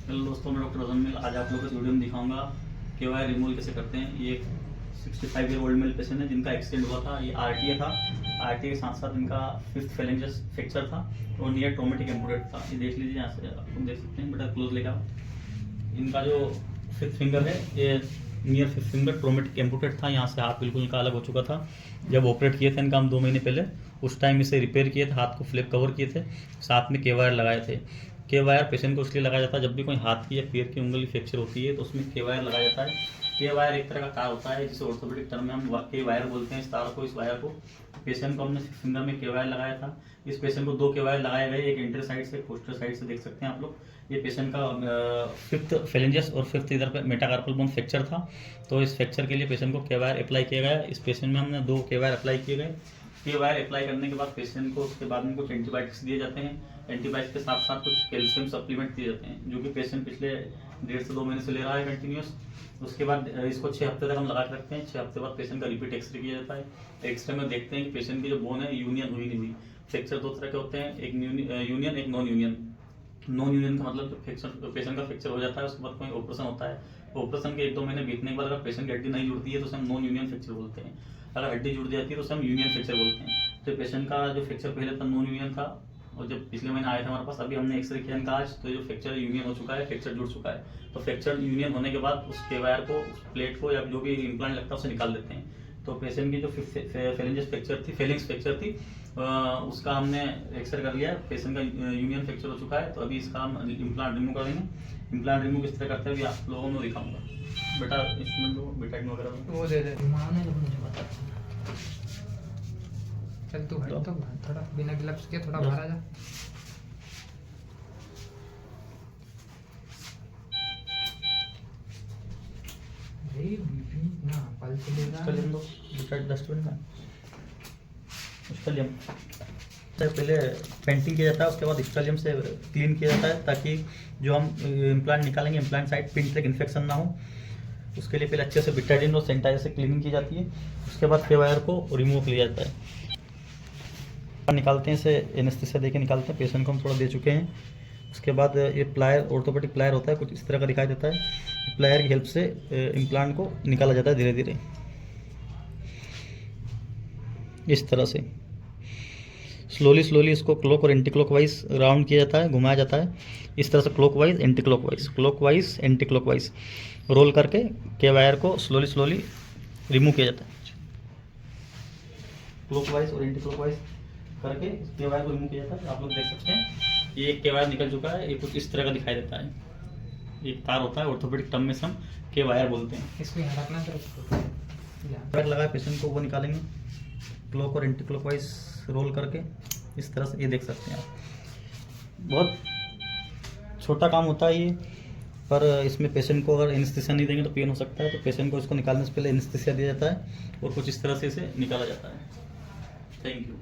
Hello दोस्तों, मैं doctor Muzammil. आज आप लोगों को इस वीडियो में दिखाऊंगा KY रिमूवल कैसे करते हैं। ये 65 ईयर ओल्ड मेल पेशेंट है जिनका एक्सीडेंट हुआ था। ये RTA था। RTA के साथ साथ इनका 5th फेलेंजस फ्रैक्चर था और नियर ट्रॉमेटिक एम्पुटेट था। ये देख लीजिए, यहाँ से आप लोग देख सकते हैं। बेटा क्लोज लेकर आओ। इनका जो 5th फिंगर है ये नियर 5th फिंगर ट्रॉमेटिक एम्पुटेट था। यहाँ से हाथ बिल्कुल इनका अलग हो चुका था। जब ऑपरेट किए थे इनका हम 2 महीने पहले, उस टाइम इसे रिपेयर किए थे, हाथ को फ्लिप कवर किए थे, साथ में KY लगाए थे। KY पेशेंट को इसलिए लगाया जाता है जब भी कोई हाथ की या पैर की उंगली फ्रैक्चर होती है तो उसमें KY लगाया जाता है। KY एक तरह का तार होता है जिसे ऑर्थोपेडिक टर्म में हम K-वायर बोलते हैं। इस तार को, इस वायर को, पेशेंट को हमने फिंगर में KY लगाया था। इस पेशेंट को 2 KY लगाए गए, एक एंटर साइड से, एक पोस्टर साइड से, देख सकते हैं आप लोग। ये पेशेंट का 5th फेलेंजस और 5th इधर पे मेटाकार्पल बोन फ्रैक्चर था। तो इस फ्रैक्चर के लिए पेशेंट को KY अप्लाई किया गया। इस पेशेंट में हमने 2 KY अप्लाई किए गए। KY अप्लाई करने के बाद पेशेंट को उसके बाद में कुछ एंटीबायोटिक्स दिए जाते हैं। एंटीबायोटिक्स के साथ साथ कुछ कैल्शियम सप्लीमेंट दिए जाते हैं, जो कि पेशेंट पिछले 1.5 से 2 महीने से ले रहा है कंटिन्यूस। उसके बाद इसको 6 हफ्ते तक हम लगा के रखते हैं। 6 हफ्ते बाद पेशेंट का रिपीट एक्सरे किया जाता है। एक्सरे में देखते हैं कि पेशेंट की जो बोन है यूनियन हुई नहीं हुई। फ्रैक्चर 2 तरह के होते हैं, एक यूनियन, एक नॉन यूनियन। नॉन यूनियन का मतलब फ्रैक्चर, पेशेंट का फ्रैक्चर हो जाता है, उसके बाद कोई ऑपरेशन होता है। ऑपरेशन के 1-2 महीने बीतने के बाद अगर पेशेंट की हड्डी नहीं जुड़ती है तो उसे हम नॉन यूनियन फ्रैक्चर बोलते हैं। अगर हड्डी जुड़ जाती है तो उसे हम यूनियन फ्रैक्चर बोलते हैं। तो पेशेंट का जो फ्रैक्चर पहले था नॉन यूनियन था, और जब पिछले महीने आया था हमारे पास, अभी हमने एक्सरे किया इनका आज, तो जो फ्रैक्चर यूनियन हो चुका है, फ्रैक्चर जुड़ चुका है। तो फ्रैक्चर यूनियन होने के बाद उस KY को, उस प्लेट को, या जो भी इम्प्लांट लगता है उसे निकाल देते हैं। तो पेशेंट की जो फेलेंजस फ्रैक्चर थी, फेलिंग्स फ्रैक्चर थी, उसका हमने एक्सरे कर लिया। पेशेंट का यूनियन फ्रैक्चर हो चुका है। तो अभी इसका हम इम्प्लांट रिमूव कर देंगे। इम्प्लांट रिमूव किस तरह करते हैं अभी आप लोगों को दिखाऊंगा। बेटा इंस्ट्रूमेंट दो, बेटा वगैरह वो दे दे माने लोग मुझे बता। चल तू हट तो थोड़ा बिना ग्लव्स के थोड़ा बाहर आ जा। अरे बीबी ना पल्स ले रहा स्टलियम दो, बेटा डस्टबिन का स्टलियम। पहले पेंटिंग किया जाता है, उसके बाद स्टलियम से क्लीन किया जाता है, ताकि जो हम इम्प्लांट निकालेंगे, इम्प्लांट साइड पिन तक इन्फेक्शन ना हो। उसके लिए पहले अच्छे से बिटाडिन और सैनिटाइजर से क्लीनिंग की जाती है। उसके बाद KY को रिमूव किया जाता है। निकालते हैं इसे, एनेस्थीसिया देके निकालते हैं। पेशेंट को हम थोड़ा दे चुके हैं। उसके बाद ये प्लायर, ऑर्थोपेडिक प्लायर होता है, कुछ इस तरह का दिखाई देता है। प्लायर की हेल्प से इम्प्लांट को निकाला जाता है धीरे धीरे, इस तरह से स्लोली इसको क्लॉक और एंटी क्लॉकवाइज राउंड किया जाता है, घुमाया जाता है। इस तरह से clockwise anti clockwise anti clockwise roll करके KY को स्लोली रिमूव किया जाता है। क्लॉकवाइज और एंटी क्लॉकवाइज करके KY को रिमूव किया जाता है। आप लोग देख सकते हैं ये एक KY निकल चुका है। ये कुछ इस तरह का दिखाई देता है। एक तार होता है, ऑर्थोपेडिक टर्म में से हम KY बोलते हैं। इसको यहाँ रखना तो इसको लगाए पेशेंट को वो निकालेंगे, क्लॉक और एंटी क्लॉकवाइज रोल करके इस तरह से। ये देख सकते हैं आप, बहुत छोटा काम होता है ये, पर इसमें पेशेंट को अगर एनेस्थीसिया नहीं देंगे तो पेन हो सकता है। तो पेशेंट को इसको निकालने से पहले एनेस्थीसिया दिया जाता है और कुछ इस तरह से इसे निकाला जाता है। Thank you.